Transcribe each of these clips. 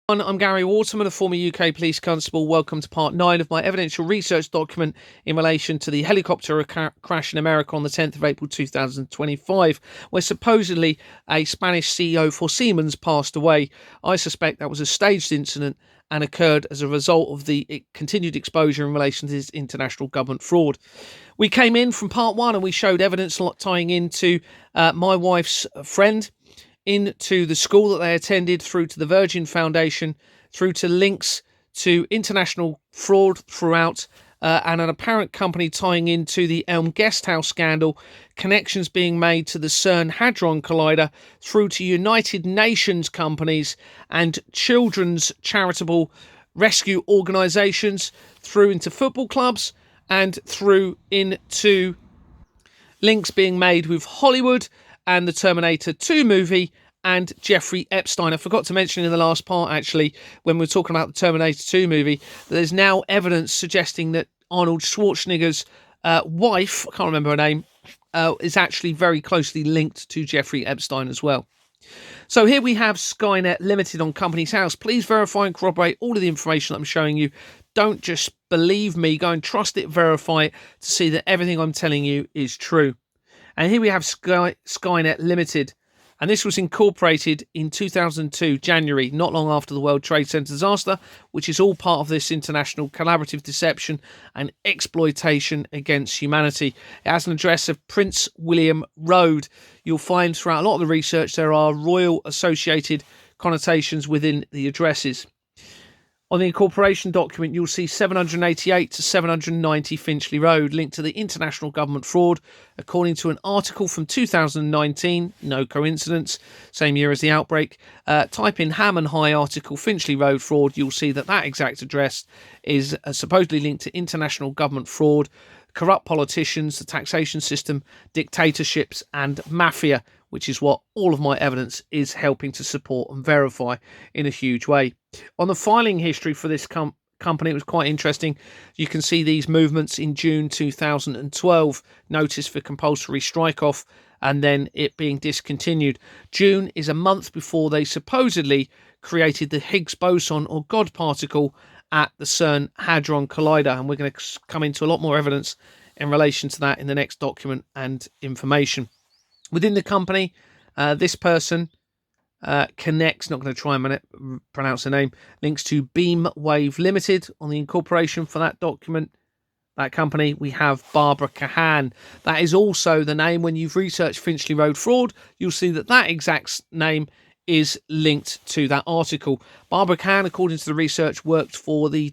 I'm Gary Waterman, a former UK police constable. Welcome to part 9 of my evidential research document in relation to the helicopter crash in America on the 10th of April 2025, where supposedly a Spanish CEO for Siemens passed away. I suspect that was a staged incident and occurred as a result of the continued exposure in relation to this international government fraud. We came in from part 1 and we showed evidence tying into my wife's friend, into the school that they attended, through to the Virgin Foundation, through to links to international fraud throughout, and an apparent company tying into the Elm Guesthouse scandal, connections being made to the CERN Hadron Collider, through to United Nations companies and children's charitable rescue organisations, through into football clubs, and through into links being made with Hollywood and the Terminator 2 movie and Jeffrey Epstein. I forgot to mention in the last part, actually, when we were talking about the Terminator 2 movie, that there's now evidence suggesting that Arnold Schwarzenegger's wife, I can't remember her name, is actually very closely linked to Jeffrey Epstein as well. So here we have Skynet Limited on Companies House. Please verify and corroborate all of the information that I'm showing you. Don't just believe me. Go and trust it, verify it to see that everything I'm telling you is true. And here we have Skynet Limited. And this was incorporated in 2002, January, not long after the World Trade Center disaster, which is all part of this international collaborative deception and exploitation against humanity. It has an address of Prince William Road. You'll find throughout a lot of the research there are royal associated connotations within the addresses. On the incorporation document, you'll see 788 to 790 Finchley Road, linked to the international government fraud, according to an article from 2019, no coincidence, same year as the outbreak. Type in Ham and High article Finchley Road fraud, you'll see that exact address is supposedly linked to international government fraud, corrupt politicians, the taxation system, dictatorships and mafia, which is what all of my evidence is helping to support and verify in a huge way. On the filing history for this company, it was quite interesting. You can see these movements in June 2012, notice for compulsory strike-off, and then it being discontinued. June is a month before they supposedly created the Higgs boson or God particle at the CERN Hadron Collider, and we're going to come into a lot more evidence in relation to that in the next document and information. Within the company, this person connects, not going to try and pronounce the name, links to Beamwave Limited on the incorporation for that document. That company, we have Barbara Kahan. That is also the name, when you've researched Finchley Road fraud, you'll see that exact name is linked to that article. Barbara Kahan, according to the research, worked for the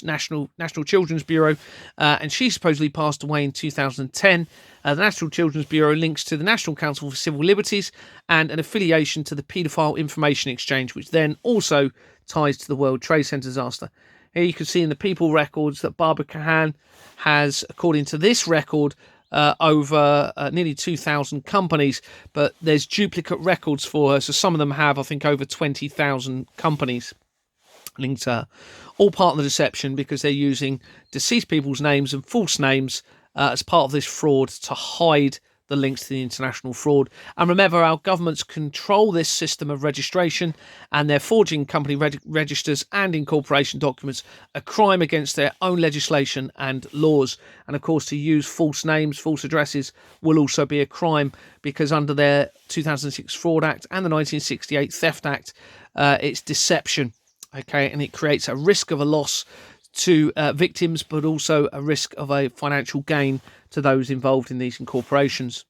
National Children's Bureau, and she supposedly passed away in 2010. The National Children's Bureau links to the National Council for Civil Liberties and an affiliation to the Paedophile Information Exchange, which then also ties to the World Trade Center disaster. Here you can see in the People records that Barbara Kahan has, according to this record, over nearly 2,000 companies, but there's duplicate records for her, so some of them have, I think, over 20,000 companies linked to her. All part of the deception, because they're using deceased people's names and false names as part of this fraud to hide the links to the international fraud. And remember, our governments control this system of registration, and they're forging company registers and incorporation documents, a crime against their own legislation and laws. And of course, to use false names, false addresses will also be a crime, because under their 2006 Fraud Act and the 1968 Theft Act, it's deception. Okay, and it creates a risk of a loss to victims, but also a risk of a financial gain to those involved in these incorporations,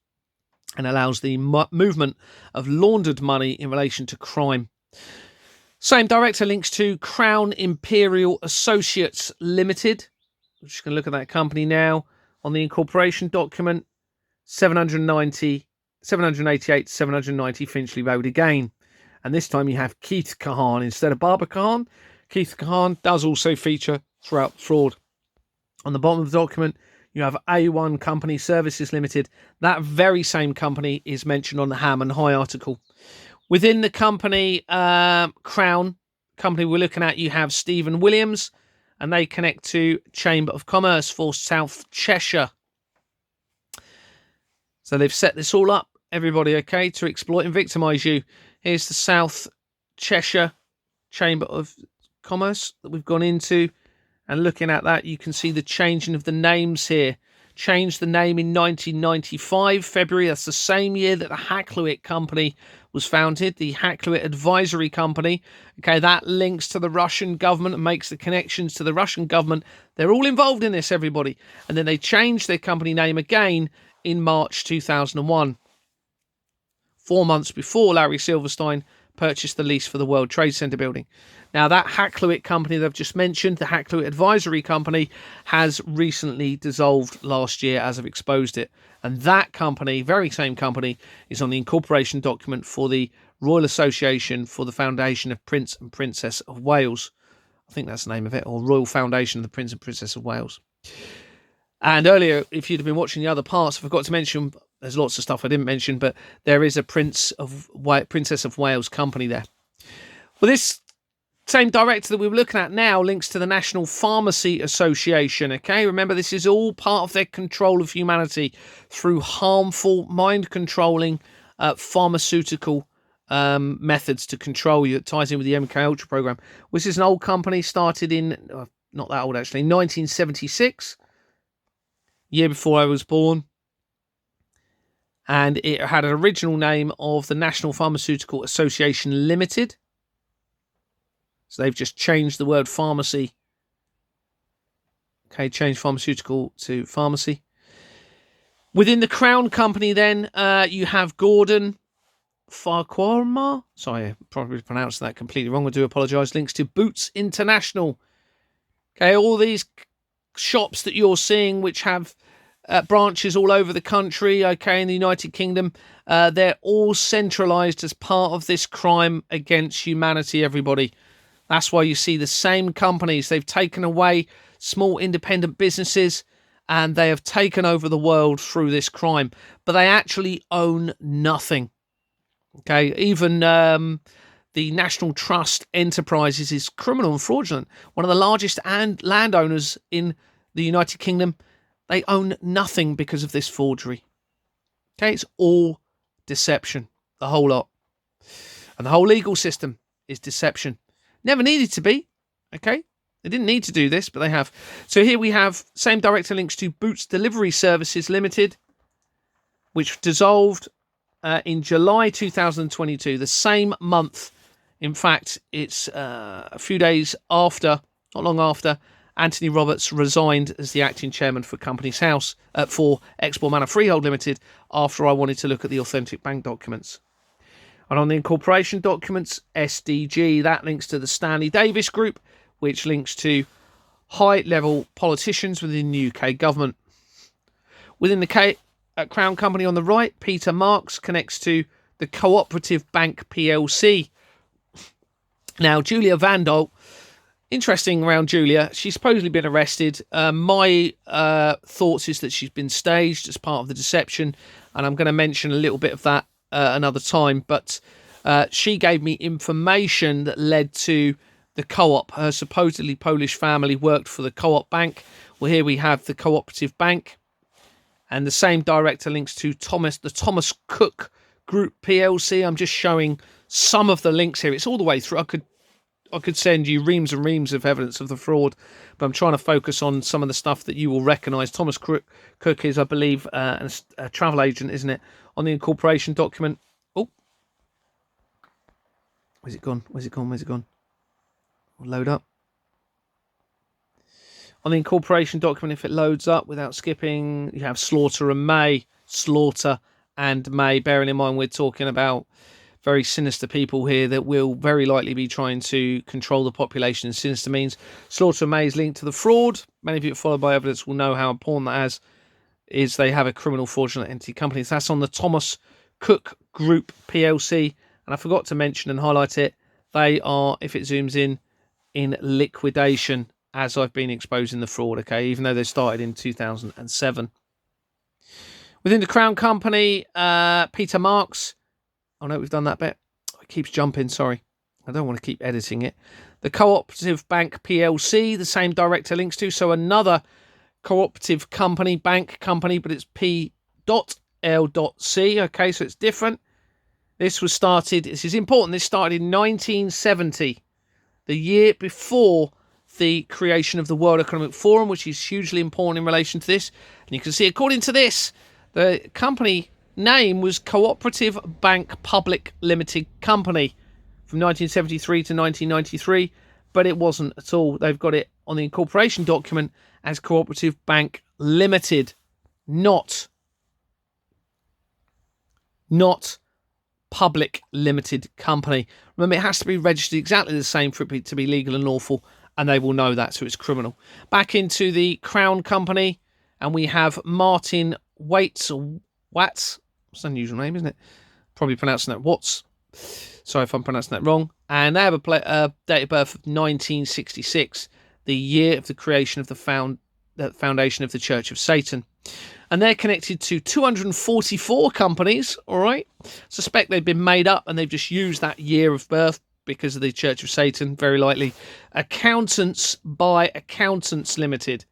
and allows the movement of laundered money in relation to crime. Same director links to Crown Imperial Associates Limited. We're just going to look at that company now on the incorporation document. 788 to 790 Finchley Road again. And this time you have Keith Kahan instead of Barbara Kahan. Keith Kahan does also feature throughout fraud. On the bottom of the document, you have A1 Company Services Limited. That very same company is mentioned on the Ham and High article. Within the company, Crown company we're looking at, you have Stephen Williams, and they connect to Chamber of Commerce for South Cheshire. So they've set this all up, everybody, okay, to exploit and victimise you. Here's the South Cheshire Chamber of Commerce that we've gone into. And looking at that, you can see the changing of the names here. Changed the name in 1995, February. That's the same year that the Hakluyt Company was founded, the Hakluyt Advisory Company. Okay, that links to the Russian government and makes the connections to the Russian government. They're all involved in this, everybody. And then they changed their company name again in March 2001. 4 months before Larry Silverstein purchased the lease for the World Trade Center building. Now, that Hakluyt company that I've just mentioned, the Hakluyt Advisory Company, has recently dissolved last year as I've exposed it. And that company, very same company, is on the incorporation document for the Royal Association for the Foundation of Prince and Princess of Wales. I think that's the name of it, or Royal Foundation of the Prince and Princess of Wales. And earlier, if you'd have been watching the other parts, I forgot to mention, there's lots of stuff I didn't mention, but there is a Princess of Wales company there. Well, this same director that we were looking at now links to the National Pharmacy Association, okay? Remember, this is all part of their control of humanity through harmful, mind-controlling pharmaceutical methods to control you. It ties in with the MK Ultra program, which is an old company started in, not that old actually, 1976, year before I was born. And it had an original name of the National Pharmaceutical Association Limited. So they've just changed the word pharmacy. Okay, changed pharmaceutical to pharmacy. Within the Crown Company then, you have Gordon Farquharma. Sorry, I probably pronounced that completely wrong. I do apologise. Links to Boots International. Okay, all these shops that you're seeing which have branches all over the country, okay, in the United Kingdom, they're all centralised as part of this crime against humanity, everybody. That's why you see the same companies. They've taken away small independent businesses and they have taken over the world through this crime. But they actually own nothing. Okay, even the National Trust Enterprises is criminal and fraudulent. One of the largest landowners in the United Kingdom, they own nothing because of this forgery. Okay, it's all deception, the whole lot. And the whole legal system is deception. Never needed to be, okay? They didn't need to do this, but they have. So here we have same director links to Boots Delivery Services Limited, which dissolved in July 2022, the same month. In fact, it's a few days after, not long after, Anthony Roberts resigned as the acting chairman for Companies House for Export Manor Freehold Limited after I wanted to look at the authentic bank documents. And on the incorporation documents, SDG, that links to the Stanley Davis Group, which links to high-level politicians within the UK government. Within the Crown Company on the right, Peter Marks connects to the Cooperative Bank PLC. Now, Julia Vandal, interesting around Julia, she's supposedly been arrested. My thoughts is that she's been staged as part of the deception, and I'm going to mention a little bit of that another time, but she gave me information that led to the co-op. Her supposedly Polish family worked for the co-op bank. Well, here we have the Cooperative Bank, and the same director links to the Thomas Cook Group PLC. I'm just showing some of the links here. It's all the way through. I could send you reams and reams of evidence of the fraud, but I'm trying to focus on some of the stuff that you will recognise. Thomas Cook is, I believe, a travel agent, isn't it? On the incorporation document. Oh, where's it gone? Where's it gone? Where's it gone? We'll load up. On the incorporation document, if it loads up without skipping, you have Slaughter and May. Slaughter and May. Bearing in mind we're talking about very sinister people here that will very likely be trying to control the population in sinister means. Slaughter and May is linked to the fraud. Many of you followed by evidence will know how important that is. They have a criminal fraudulent entity company. So that's on the Thomas Cook Group PLC. And I forgot to mention and highlight it. They are, if it zooms in liquidation as I've been exposing the fraud, okay, even though they started in 2007. Within the Crown Company, Peter Marks. Oh no, we've done that bit. It keeps jumping, sorry. I don't want to keep editing it. The Cooperative Bank PLC, the same director links to. So another cooperative company, bank company, but it's P.L.C. Okay, so it's different. This is important. This started in 1970. the year before the creation of the World Economic Forum, which is hugely important in relation to this. And you can see, according to this, the company name was Cooperative Bank Public Limited Company from 1973 to 1993, but it wasn't at all. They've got it on the incorporation document as Cooperative Bank Limited, not Public Limited Company. Remember, it has to be registered exactly the same for it to be legal and lawful, and they will know that, so it's criminal. Back into the Crown Company, and we have Martin Waits, or Watts. It's an unusual name, isn't it? Probably pronouncing that Watts. Sorry if I'm pronouncing that wrong. And they have a date of birth of 1966, the year of the creation of the foundation of the Church of Satan. And they're connected to 244 companies, all right? Suspect they've been made up and they've just used that year of birth because of the Church of Satan, very likely. Accountants by Accountants Limited.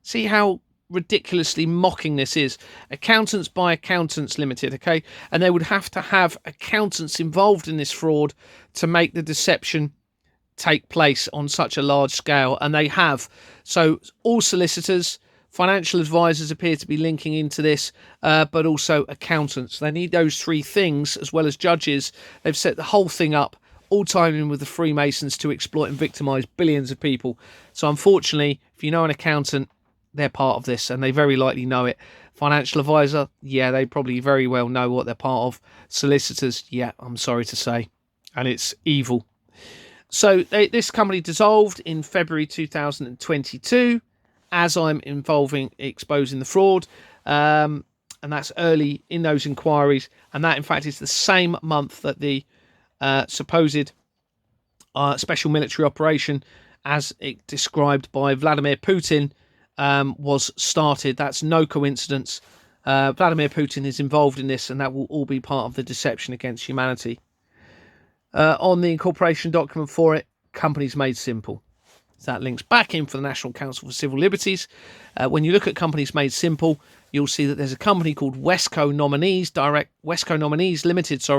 See how ridiculously mocking this is. Accountants by Accountants Limited, okay? And they would have to have accountants involved in this fraud to make the deception take place on such a large scale, and they have. So all solicitors, financial advisors appear to be linking into this, but also accountants. They need those three things, as well as judges. They've set the whole thing up, all timing with the Freemasons to exploit and victimise billions of people. So unfortunately, if you know an accountant, they're part of this, and they very likely know it. Financial advisor, yeah, they probably very well know what they're part of. Solicitors, yeah, I'm sorry to say, and it's evil. So this company dissolved in February 2022, as I'm exposing the fraud, and that's early in those inquiries, and that in fact is the same month that the supposed special military operation, as it described by Vladimir Putin, was started. That's no coincidence. Vladimir Putin is involved in this, and that will all be part of the deception against humanity. On the incorporation document for it, companies made simple. So that links back in for the National Council for Civil Liberties. When you look at companies made simple, you'll see that there's a company called Westco Nominees Limited,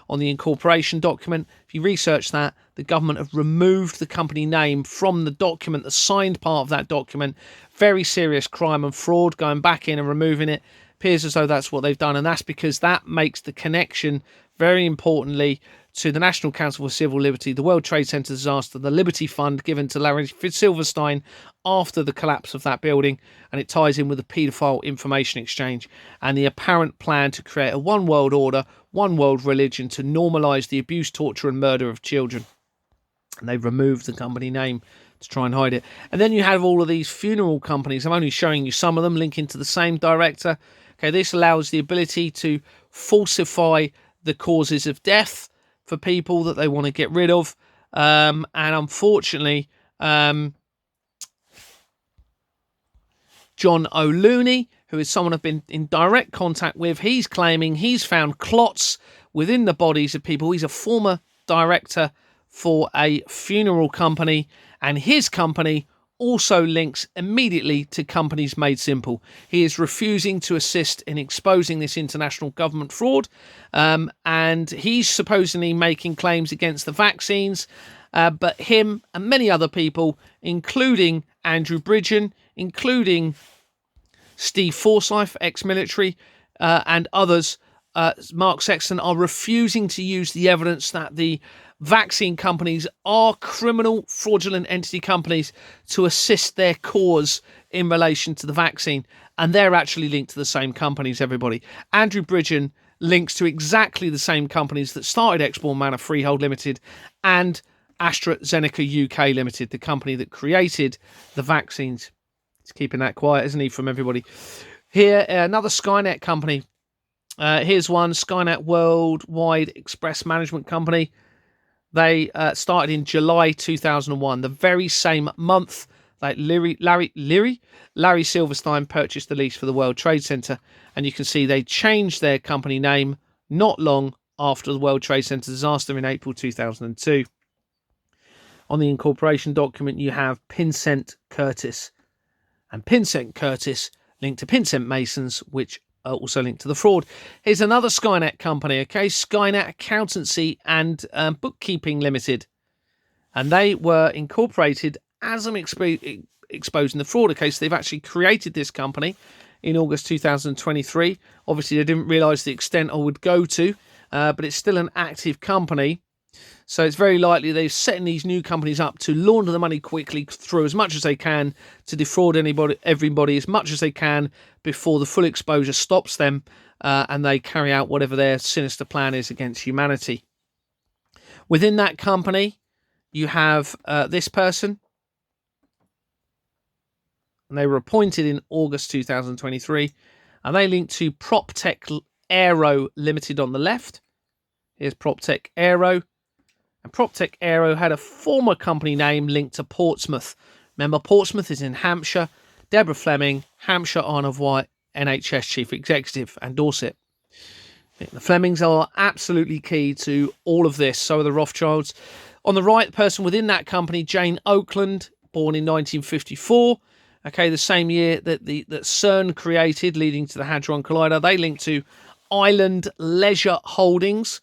on the incorporation document. If you research that, the government have removed the company name from the document, the signed part of that document. Very serious crime and fraud, going back in and removing it. Appears as though that's what they've done, and that's because that makes the connection, very importantly, to the National Council for Civil Liberty, the World Trade Center disaster, the Liberty Fund given to Larry Silverstein after the collapse of that building, and it ties in with the paedophile information exchange and the apparent plan to create a one world order, one world religion to normalise the abuse, torture and murder of children. And they've removed the company name to try and hide it. And then you have all of these funeral companies. I'm only showing you some of them, linking to the same director. Okay, this allows the ability to falsify the causes of death for people that they want to get rid of. And unfortunately, John O'Looney, who is someone I've been in direct contact with, he's claiming he's found clots within the bodies of people. He's a former director for a funeral company, and his company also links immediately to companies made simple. He is refusing to assist in exposing this international government fraud, and he's supposedly making claims against the vaccines, but him and many other people, including Andrew Bridgen, including Steve Forsyth, ex-military, and others, Mark Sexton, are refusing to use the evidence that the vaccine companies are criminal, fraudulent entity companies to assist their cause in relation to the vaccine. And they're actually linked to the same companies, everybody. Andrew Bridgen links to exactly the same companies that started Exbourne Manor Freehold Limited and AstraZeneca UK Limited, the company that created the vaccines. He's keeping that quiet, isn't he, from everybody? Here, another Skynet company. Here's one, Skynet Worldwide Express Management Company. They started in July 2001, the very same month that Larry Silverstein purchased the lease for the World Trade Center. And you can see they changed their company name not long after the World Trade Center disaster in April 2002. On the incorporation document, you have Pinsent Curtis. And Pinsent Curtis linked to Pinsent Masons, which also linked to the fraud. Here's another Skynet company, okay? Skynet Accountancy and Bookkeeping Limited. And they were incorporated, as I'm exposing the fraud case. They've actually created this company in August 2023. Obviously, they didn't realise the extent I would go to, but it's still an active company. So it's very likely they're setting these new companies up to launder the money quickly through as much as they can, to defraud everybody as much as they can before the full exposure stops them, and they carry out whatever their sinister plan is against humanity. Within that company, you have this person, and they were appointed in August 2023, and they link to PropTech Aero Limited on the left. Here's PropTech Aero. And PropTech Aero had a former company name linked to Portsmouth. Remember, Portsmouth is in Hampshire. Deborah Fleming, Hampshire Isle of Wight NHS Chief Executive, and Dorset. The Flemings are absolutely key to all of this. So are the Rothschilds. On the right, the person within that company, Jane Oakland, born in 1954. Okay, the same year that CERN created, leading to the Hadron Collider. They link to Island Leisure Holdings.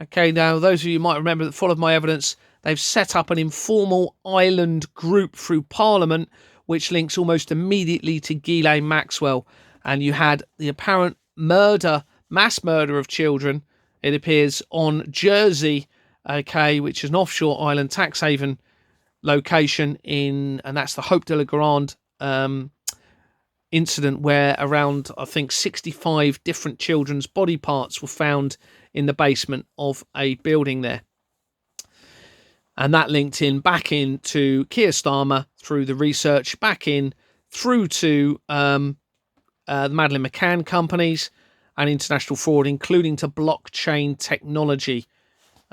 Okay, now those of you might remember that followed my evidence, they've set up an informal island group through Parliament, which links almost immediately to Ghislaine Maxwell. And you had the apparent mass murder of children, it appears, on Jersey, okay, which is an offshore island tax haven location and that's the Hope de la Grande incident, where around, I think, 65 different children's body parts were found in the basement of a building there. And that linked back into Keir Starmer through the research, through to the Madeleine McCann companies and international fraud, including to blockchain technology,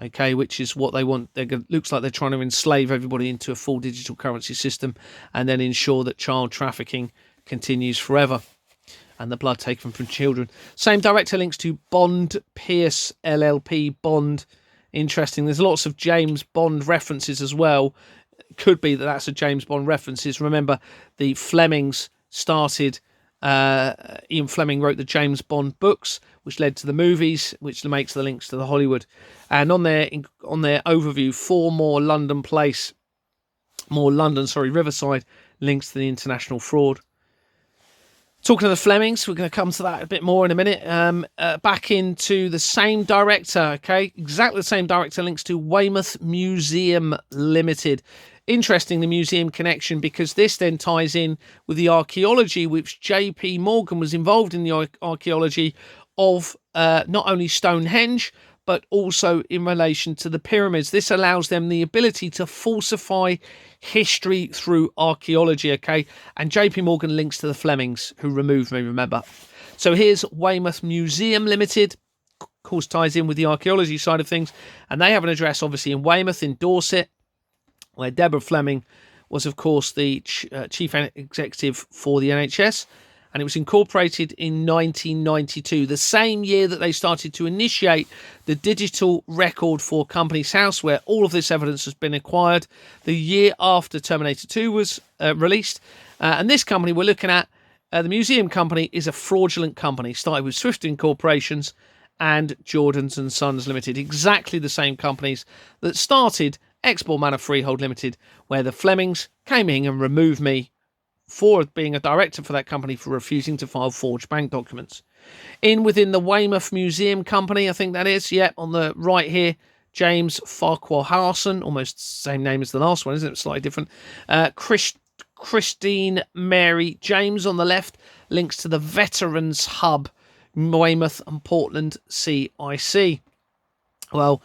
okay, which is what they want. Looks like they're trying to enslave everybody into a full digital currency system and then ensure that child trafficking continues forever and the blood taken from children. Same director links to Bond Pierce LLP. Bond, interesting. There's lots of James Bond references as well. Could be that that's a James Bond references. Remember, the Flemings started. Ian Fleming wrote the James Bond books, which led to the movies, which makes the links to the Hollywood. And on their overview, Riverside links to the international fraud. Talking of the Flemings, we're going to come to that a bit more in a minute. Back into the same director, okay? Exactly the same director links to Weymouth Museum Limited. Interesting, the museum connection, because this then ties in with the archaeology, which J.P. Morgan was involved in the archaeology of not only Stonehenge, but also in relation to the pyramids. This allows them the ability to falsify history through archaeology, okay? And JP Morgan links to the Flemings, who removed me, remember. So here's Weymouth Museum Limited, of course ties in with the archaeology side of things, and they have an address obviously in Weymouth, in Dorset, where Deborah Fleming was, of course, the chief executive for the NHS. And it was incorporated in 1992, the same year that they started to initiate the digital record for Companies House, where all of this evidence has been acquired, the year after Terminator 2 was released. And this company we're looking at, the museum company, is a fraudulent company, started with Swift Incorporations and Jordans and Sons Limited, exactly the same companies that started Export Manor Freehold Limited, where the Flemings came in and removed me for being a director for that company for refusing to file forged bank documents. Within the Weymouth Museum Company, I think that is, on the right here, James Farquharson, almost the same name as the last one, isn't it? Slightly different. Christine Mary James on the left links to the Veterans Hub, Weymouth and Portland CIC. Well,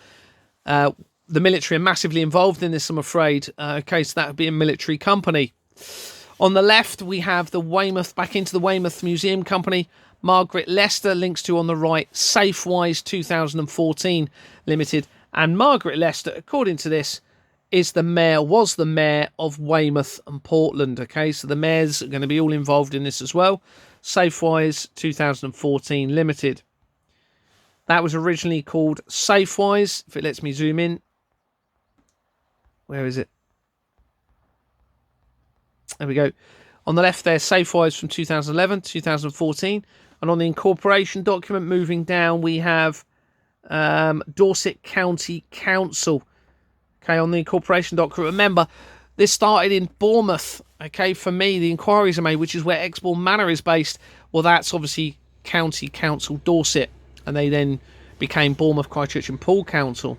the military are massively involved in this, I'm afraid. Okay, so that would be a military company. On the left, we have the Weymouth, back into the Weymouth Museum Company. Margaret Lester links to, on the right, Safewise 2014 Limited. And Margaret Lester, according to this, was the mayor of Weymouth and Portland. Okay, so the mayors are going to be all involved in this as well. Safewise 2014 Limited. That was originally called Safewise. If it lets me zoom in. Where is it? There we go. On the left there, Safewise from 2011, 2014. And on the incorporation document, moving down, we have Dorset County Council. Okay, on the incorporation document. Remember, this started in Bournemouth. Okay, for me, the inquiries are made, which is where Exbourne Manor is based. Well, that's obviously County Council Dorset, and they then became Bournemouth, Christchurch and Poole Council.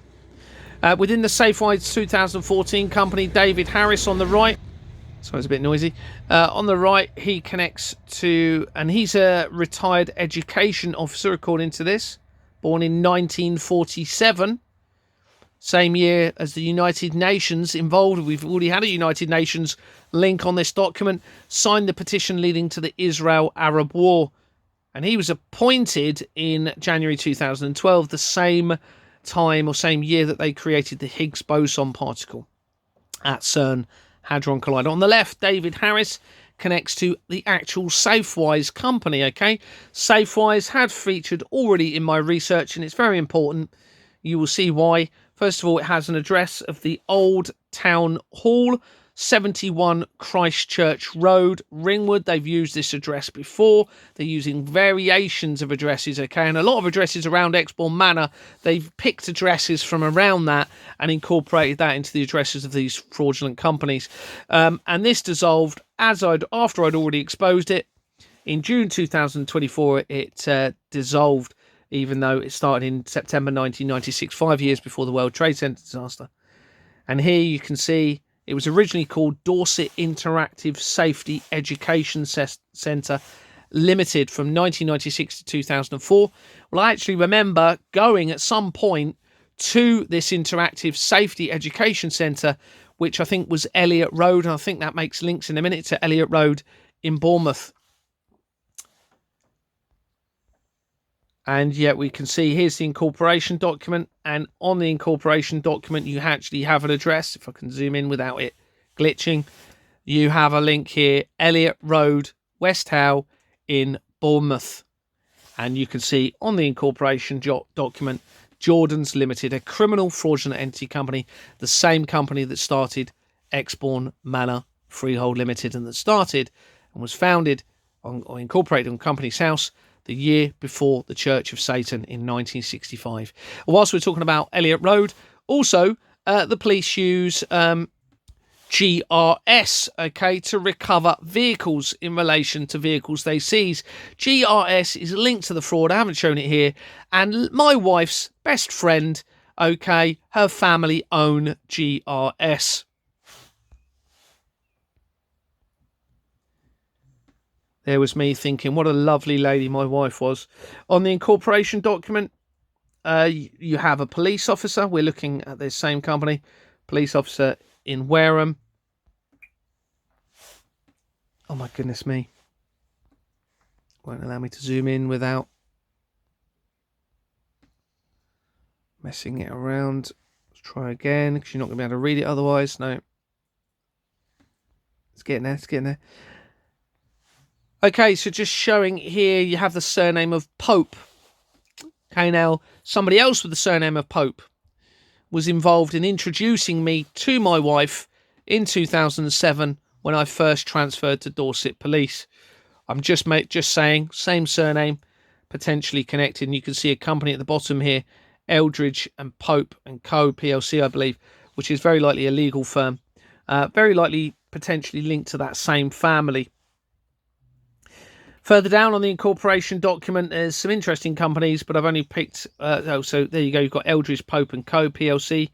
Within the Safewise 2014 company, David Harris on the right. Sorry, it's a bit noisy. On the right, he connects to, and he's a retired education officer, according to this, born in 1947. Same year as the United Nations involved. We've already had a United Nations link on this document. Signed the petition leading to the Israel-Arab War. And he was appointed in January 2012, the same time or same year that they created the Higgs boson particle at CERN Hadron Collider. On the left, David Harris connects to the actual Safewise company, okay? Safewise had featured already in my research, and it's very important. You will see why. First of all, it has an address of the Old Town Hall, 71 Christchurch Road, Ringwood. They've used this address before. They're using variations of addresses, okay? And a lot of addresses around Exbourne Manor, they've picked addresses from around that and incorporated that into the addresses of these fraudulent companies. And this dissolved after I'd already exposed it. In June 2024, it dissolved, even though it started in September 1996, 5 years before the World Trade Center disaster. And here you can see it was originally called Dorset Interactive Safety Education Centre Limited from 1996 to 2004. Well, I actually remember going at some point to this Interactive Safety Education Centre, which I think was Elliot Road, and I think that makes links in a minute to Elliot Road in Bournemouth. And yet we can see here's the incorporation document. And on the incorporation document, you actually have an address. If I can zoom in without it glitching, you have a link here, Elliot Road, West Howe in Bournemouth. And you can see on the incorporation document, Jordan's Limited, a criminal fraudulent entity company, the same company that started Exbourne Manor Freehold Limited and that started and was founded or incorporated on Company's House the year before the Church of Satan in 1965. Whilst we're talking about Elliot Road, also the police use GRS, okay, to recover vehicles in relation to vehicles they seize. GRS is linked to the fraud. I haven't shown it here. And my wife's best friend, okay, her family own GRS. There was me thinking, what a lovely lady my wife was. On the incorporation document, you have a police officer. We're looking at the same company. Police officer in Wareham. Oh my goodness me. Won't allow me to zoom in without messing it around. Let's try again, because you're not going to be able to read it otherwise. No. It's getting there, it's getting there. Okay, so just showing here, you have the surname of Pope. Okay, now, somebody else with the surname of Pope was involved in introducing me to my wife in 2007 when I first transferred to Dorset Police. I'm just saying, same surname, potentially connected. And you can see a company at the bottom here, Eldridge and Pope and Co. PLC, I believe, which is very likely a legal firm. Very likely potentially linked to that same family. Further down on the incorporation document, there's some interesting companies, but I've only picked... so there you go. You've got Eldridge, Pope and Co. PLC.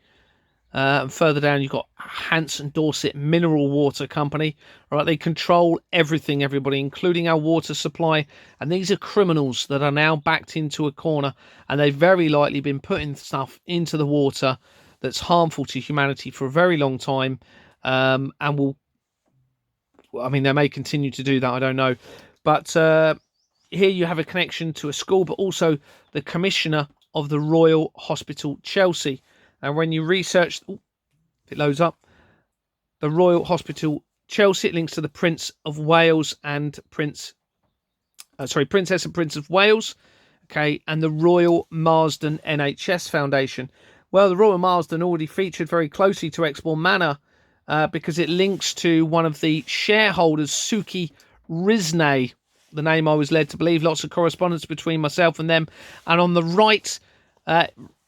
And further down, you've got Hanson Dorset Mineral Water Company. All right, they control everything, everybody, including our water supply. And these are criminals that are now backed into a corner. And they've very likely been putting stuff into the water that's harmful to humanity for a very long time. And will... I mean, they may continue to do that. I don't know. But here you have a connection to a school, but also the Commissioner of the Royal Hospital, Chelsea. And when you research, if it loads up, the Royal Hospital, Chelsea, it links to the Prince of Wales and Princess and Prince of Wales, okay, and the Royal Marsden NHS Foundation. Well, the Royal Marsden already featured very closely to Exbourne Manor because it links to one of the shareholders, Suki Risnay, the name I was led to believe. Lots of correspondence between myself and them. And on the right,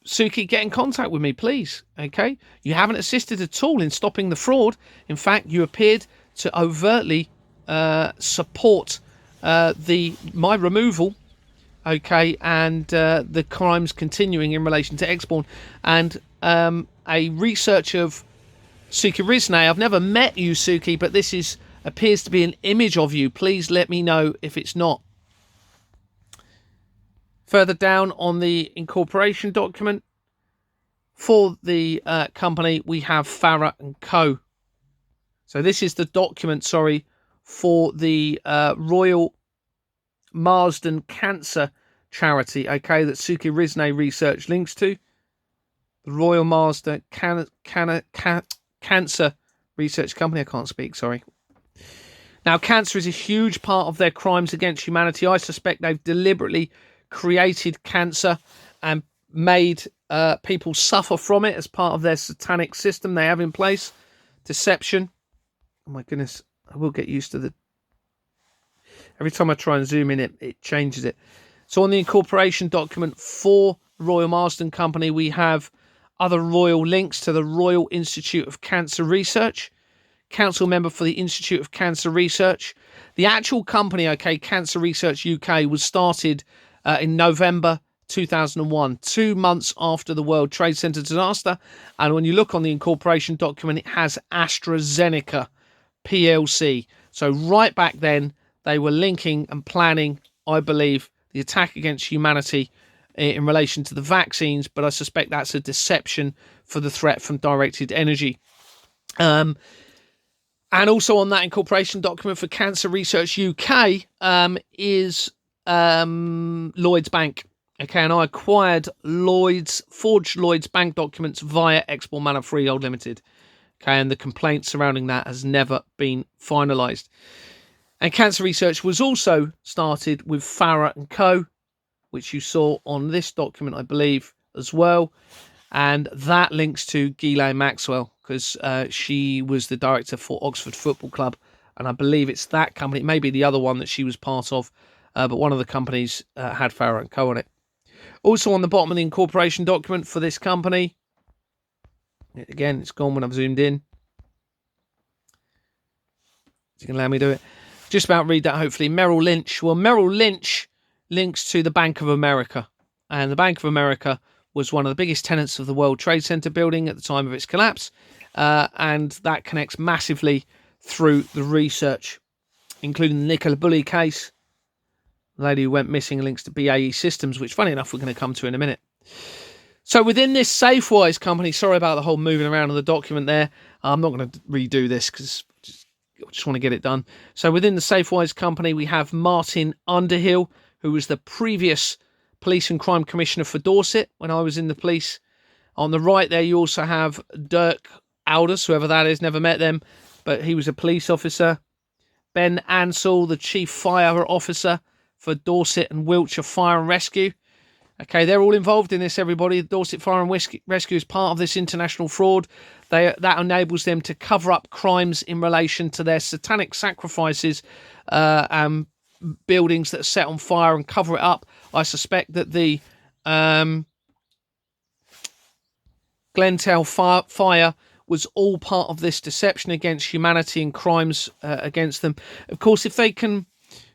Suki, get in contact with me, please. Okay, you haven't assisted at all in stopping the fraud. In fact, you appeared to overtly support my removal. Okay, and the crimes continuing in relation to Exborn. And a research of Suki Rizne. I've never met you, Suki, but this appears to be an image of you. Please let me know if it's not. Further down on the incorporation document for the company, we have Farah and Co. So this is the document, for the Royal Marsden Cancer Charity, okay, that Suki Rizne research links to. The Royal Marsden Cancer Research Company. I can't speak, sorry. Now, cancer is a huge part of their crimes against humanity. I suspect they've deliberately created cancer and made people suffer from it as part of their satanic system they have in place. Deception. Oh my goodness, I will get used to the... Every time I try and zoom in, it changes it. So on the incorporation document for Royal Marsden Company, we have other royal links to the Royal Institute of Cancer Research, council member for the Institute of Cancer Research. The actual company, okay, Cancer Research UK, was started in November 2001, 2 months after the World Trade Center disaster. And when you look on the incorporation document, it has AstraZeneca PLC. So right back then, they were linking and planning, I believe, the attack against humanity in relation to the vaccines, but I suspect that's a deception for the threat from directed energy. And also on that incorporation document for Cancer Research UK is Lloyds Bank. Okay, and I acquired forged Lloyds Bank documents via Export Manor Freehold Limited. Okay, and the complaint surrounding that has never been finalised. And Cancer Research was also started with Farah and Co., which you saw on this document, I believe, as well. And that links to Ghislaine Maxwell, because she was the director for Oxford Football Club. And I believe it's that company, maybe the other one that she was part of, but one of the companies had Farah and Co. on it. Also on the bottom of the incorporation document for this company, again, it's gone when I've zoomed in. You can allow me to do it. Just about read that, hopefully. Merrill Lynch. Well, Merrill Lynch links to the Bank of America. And the Bank of America was one of the biggest tenants of the World Trade Center building at the time of its collapse. And that connects massively through the research, including the Nicola Bulley case. The lady who went missing links to BAE Systems, which, funny enough, we're going to come to in a minute. So within this Safewise company, sorry about the whole moving around of the document there. I'm not going to redo this because I just want to get it done. So within the Safewise company, we have Martin Underhill, who was the previous Police and Crime Commissioner for Dorset when I was in the police. On the right there, you also have Dirk Aldous, whoever that is, never met them, but he was a police officer. Ben Ansell, the Chief Fire Officer for Dorset and Wiltshire Fire and Rescue. Okay, they're all involved in this, everybody. Dorset Fire and Rescue is part of this international fraud. That enables them to cover up crimes in relation to their satanic sacrifices and buildings that are set on fire and cover it up. I suspect that the Glentow fire was all part of this deception against humanity and crimes against them. Of course, if they can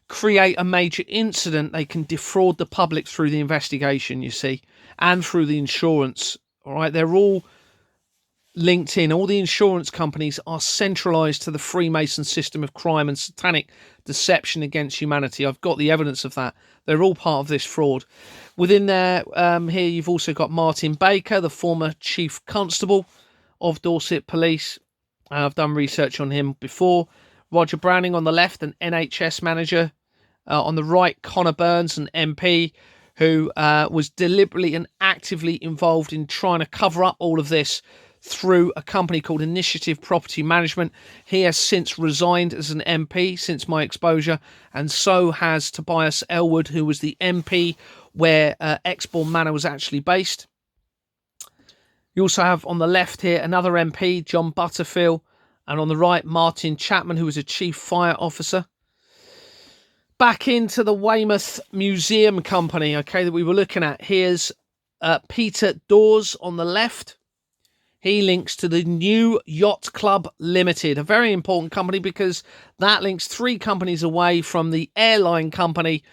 create a major incident, they can defraud the public through the investigation, you see, and through the insurance. All right, they're all linked in. All the insurance companies are centralized to the Freemason system of crime and satanic deception against humanity. I've got the evidence of that. They're all part of this fraud. Within there, here you've also got Martin Baker, the former Chief Constable of Dorset Police. I've done research on him before. Roger Browning on the left, an NHS manager. On the right, Connor Burns, an MP, who was deliberately and actively involved in trying to cover up all of this through a company called Initiative Property Management. He has since resigned as an MP since my exposure, and so has Tobias Elwood, who was the MP where Exborn Manor was actually based. You also have on the left here another MP, John Butterfield, and on the right, Martin Chapman, who was a Chief Fire Officer. Back into the Weymouth Museum Company, okay, that we were looking at. Here's Peter Dawes on the left. He links to the New Yacht Club Limited, a very important company because that links 3 companies away from the airline company,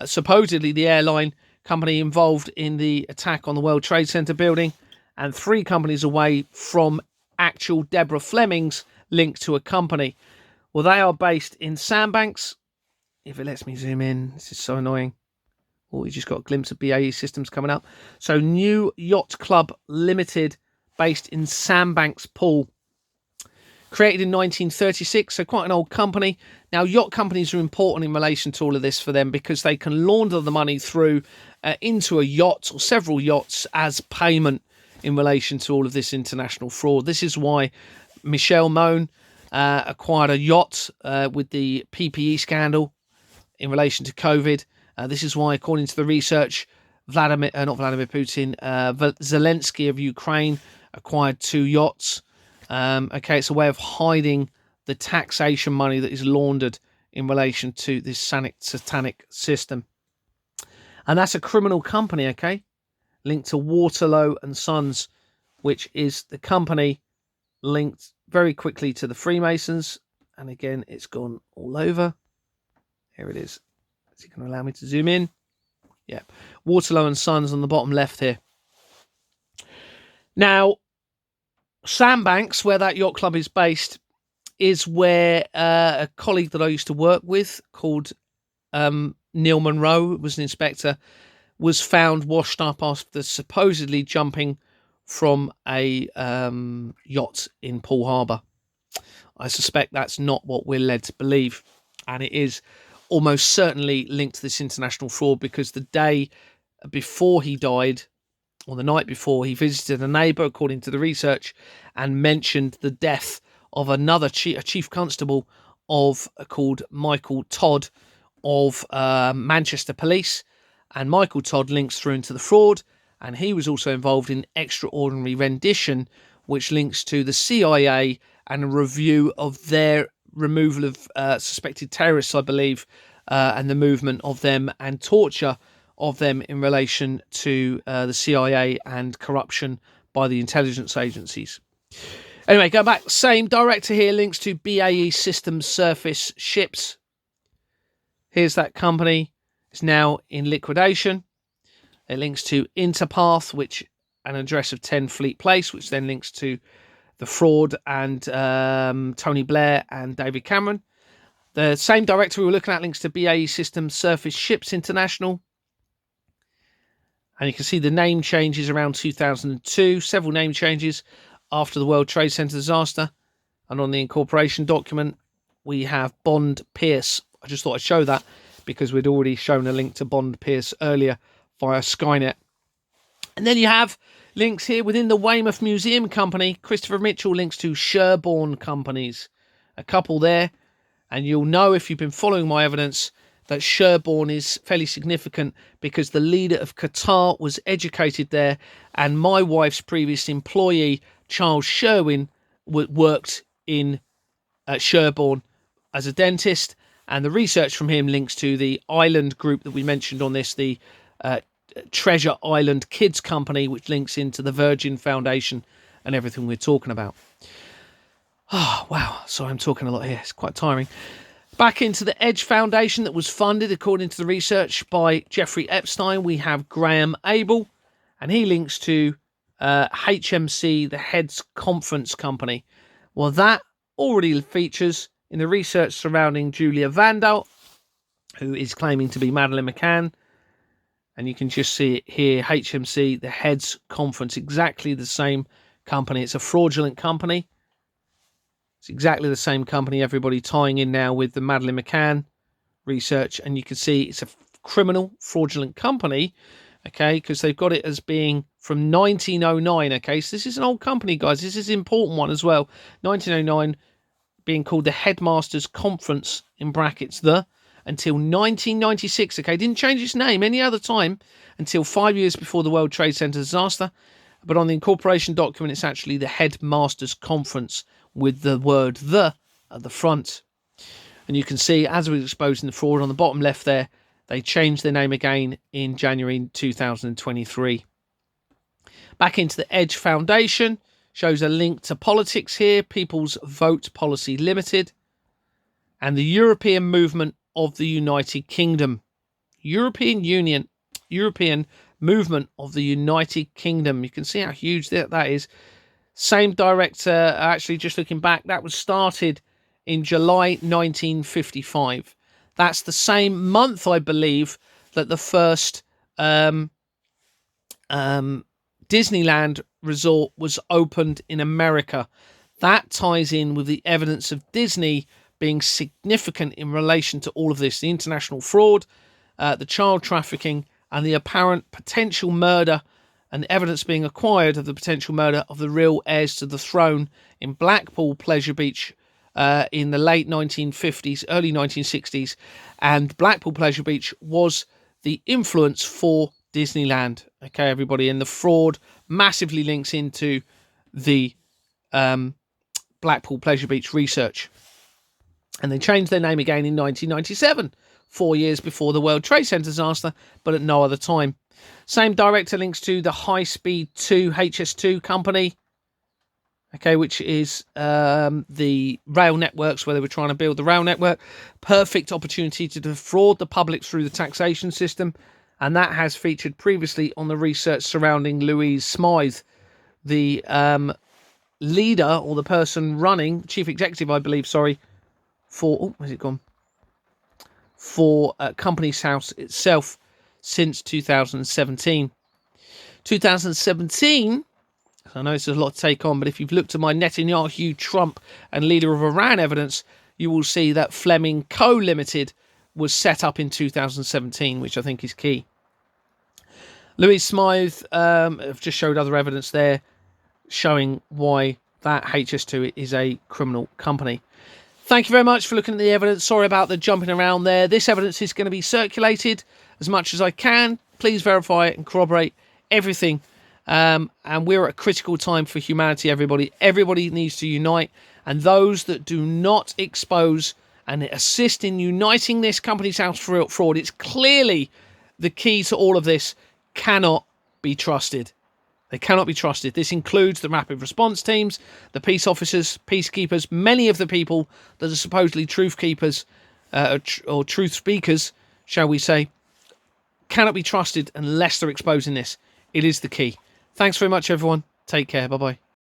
supposedly the airline company involved in the attack on the World Trade Center building, and 3 companies away from actual Deborah Fleming's link to a company. Well, they are based in Sandbanks. If it lets me zoom in, this is so annoying. Oh, we just got a glimpse of BAE Systems coming up. So New Yacht Club Limited, based in Sandbanks Pool. Created in 1936, so quite an old company. Now, yacht companies are important in relation to all of this for them because they can launder the money through into a yacht or several yachts as payment in relation to all of this international fraud. This is why Michelle Mone acquired a yacht with the PPE scandal in relation to COVID. This is why, according to the research, Zelensky of Ukraine acquired 2 yachts. It's a way of hiding the taxation money that is laundered in relation to this satanic system. And that's a criminal company, okay? Linked to Waterloo and Sons, which is the company linked very quickly to the Freemasons. And again, it's gone all over. Here it is. Is it going to allow me to zoom in? Yeah. Waterloo and Sons on the bottom left here. Now, Sandbanks, where that yacht club is based, is where a colleague that I used to work with called Neil Monroe, who was an inspector, was found washed up after supposedly jumping from a yacht in Poole Harbour. I suspect that's not what we're led to believe, and it is almost certainly linked to this international fraud because the day before he died, or the night before, he visited a neighbour, according to the research, and mentioned the death of another a chief constable called Michael Todd of Manchester Police. And Michael Todd links through into the fraud, and he was also involved in extraordinary rendition, which links to the CIA and a review of their removal of suspected terrorists, I believe, and the movement of them and torture of them in relation to the CIA and corruption by the intelligence agencies. Anyway, go back. Same director here links to BAE Systems surface ships. Here's that company. It's now in liquidation. It links to Interpath, which an address of 10 Fleet Place, which then links to the fraud and Tony Blair and David Cameron. The same director we were looking at links to BAE Systems Surface Ships International. And you can see the name changes around 2002, several name changes after the World Trade Center disaster. And on the incorporation document, we have Bond Pierce. I just thought I'd show that because we'd already shown a link to Bond Pierce earlier via Skynet. And then you have links here within the Weymouth Museum Company. Christopher Mitchell links to Sherborne Companies. A couple there. And you'll know if you've been following my evidence that Sherborne is fairly significant because the leader of Qatar was educated there, and my wife's previous employee, Charles Sherwin, worked in Sherborne as a dentist, and the research from him links to the island group that we mentioned on this, the Treasure Island Kids Company, which links into the Virgin Foundation and everything we're talking about. Oh, wow. Sorry, I'm talking a lot here. It's quite tiring. Back into the Edge Foundation that was funded, according to the research, by Jeffrey Epstein, we have Graham Abel, and he links to HMC, the Heads Conference Company. Well, that already features in the research surrounding Julia Vandal, who is claiming to be Madeleine McCann. And you can just see it here, HMC, the Heads Conference, exactly the same company. It's a fraudulent company. It's exactly the same company, everybody tying in now with the Madeleine McCann research. And you can see it's a criminal, fraudulent company, okay, because they've got it as being from 1909, okay. So this is an old company, guys. This is an important one as well. 1909 being called the Headmasters Conference, in brackets, until 1996, okay. Didn't change its name any other time until 5 years before the World Trade Center disaster. But on the incorporation document, it's actually the Headmasters Conference with the word "the" at the front. And you can see, as we was exposing the fraud on the bottom left there, they changed their name again in January 2023. Back into the Edge Foundation, shows a link to politics here, People's Vote Policy Limited, and the European Movement of the United Kingdom. European Movement of the United Kingdom. You can see how huge that is. Same director, actually, just looking back, that was started in July 1955. That's the same month, I believe, that the first Disneyland resort was opened in America. That ties in with the evidence of Disney being significant in relation to all of this, the international fraud, the child trafficking, and the apparent potential murder and evidence being acquired of the potential murder of the real heirs to the throne in Blackpool Pleasure Beach in the late 1950s, early 1960s. And Blackpool Pleasure Beach was the influence for Disneyland. Okay, everybody, and the fraud massively links into the Blackpool Pleasure Beach research. And they changed their name again in 1997, 4 years before the World Trade Center disaster, but at no other time. Same director links to the High Speed 2 HS2 company, okay, which is the rail networks where they were trying to build the rail network. Perfect opportunity to defraud the public through the taxation system, and that has featured previously on the research surrounding Louise Smythe, the leader or the person running, chief executive, I believe, for where's it gone? For Companies House itself since 2017. 2017, I know this is a lot to take on, but if you've looked at my Netanyahu, Trump, and leader of Iran evidence, you will see that Fleming Co. Limited was set up in 2017, which I think is key. Louise Smythe, have just showed other evidence there showing why that HS2 is a criminal company. Thank you very much for looking at the evidence. Sorry about the jumping around there. This evidence is going to be circulated as much as I can. Please verify it and corroborate everything. And we're at a critical time for humanity, everybody. Everybody needs to unite. And those that do not expose and assist in uniting this Companies House fraud, it's clearly the key to all of this, cannot be trusted. They cannot be trusted. This includes the rapid response teams, the peace officers, peacekeepers, many of the people that are supposedly truth keepers or truth speakers, shall we say, cannot be trusted unless they're exposing this. It is the key. Thanks very much, everyone. Take care. Bye-bye.